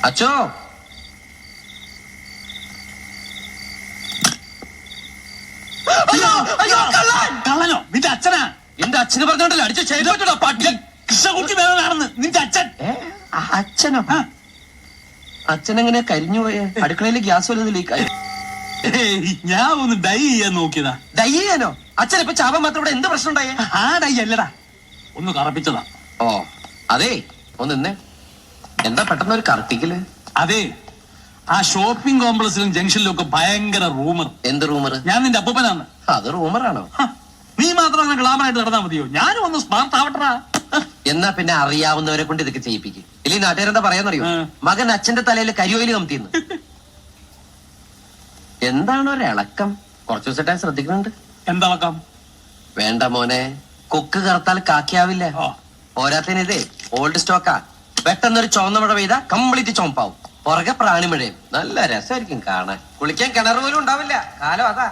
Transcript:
അച്ചോ, കള്ളനോ? നിന്റെ അച്ഛനാ? എന്റെ അച്ഛന് പറഞ്ഞോണ്ടല്ലോ അടിച്ചു ചെയ്തോട്ടോ പട്ടി. കൃഷ്ണകുട്ടി മേനോനാണെന്ന് നിന്റെ അച്ഛൻ. അച്ഛനോ? അച്ഛനെങ്ങനെ കരിഞ്ഞു പോയേ? അടുക്കളയിൽ ഗ്യാസ് വല്ലതും ലീക്കായി? ഞാൻ ഒന്ന് ഡൈ ചെയ്യാൻ നോക്കിയതാ. ഡൈ ചെയ്യാനോ? അച്ഛൻ ഇപ്പൊ ചാവാൻ മാത്രം ഇവിടെ എന്ത് പ്രശ്നം ഉണ്ടായേ? ആ ഡൈ അല്ലടാ, ഒന്ന് കറപ്പിച്ചതാ. ഓ അതെ, ഒന്ന് നിന്നേ. എന്താ പെട്ടെന്ന് ഒരു കറപ്പിക്കല്? അതെ, ആ ഷോപ്പിംഗ് കോംപ്ലക്സിലും ജംഗ്ഷനിലും ഒക്കെ ഭയങ്കര റൂമർ. എന്ത് റൂമർ? ഞാൻ നിന്റെ അപ്പൂപ്പനാണ്. അത് റൂമറാണോ? നീ മാത്രം അങ്ങനെ ഗ്ലാമറായിട്ട് നടന്നാ മതിയോ? ഞാനും ഒന്ന് സ്മാർട്ട് ആവട്ടറാ. എന്നാ പിന്നെ അറിയാവുന്നവരെ കൊണ്ട് ഇതൊക്കെ ചെയ്യിപ്പിക്കും. ഇല്ലെങ്കിൽ നാട്ടുകാരെന്താ പറയാന്നറിയോ? മകൻ അച്ഛന്റെ തലയിൽ കരിയോയിൽ കമത്തിന്ന്. എന്താണോ ഒരിളക്കം? കുറച്ചു ദിവസമായിട്ട് ശ്രദ്ധിക്കുന്നുണ്ട്. എന്തളക്കാം? വേണ്ട മോനെ, കൊക്ക് കറുത്താൽ കാക്കിയാവില്ല. പോരാത്തതിന് ഇതേ ഓൾഡ് സ്റ്റോക്കാ. പെട്ടെന്നൊരു ചുവന്ന മഴ പെയ്താ കംപ്ലീറ്റ് ചുമപ്പാവും. പുറകെ പ്രാണിമഴയും. നല്ല രസമായിരിക്കും കാണാൻ. കുളിക്കാൻ കിണർ പോലും ഉണ്ടാവില്ല. കാലം അതാ.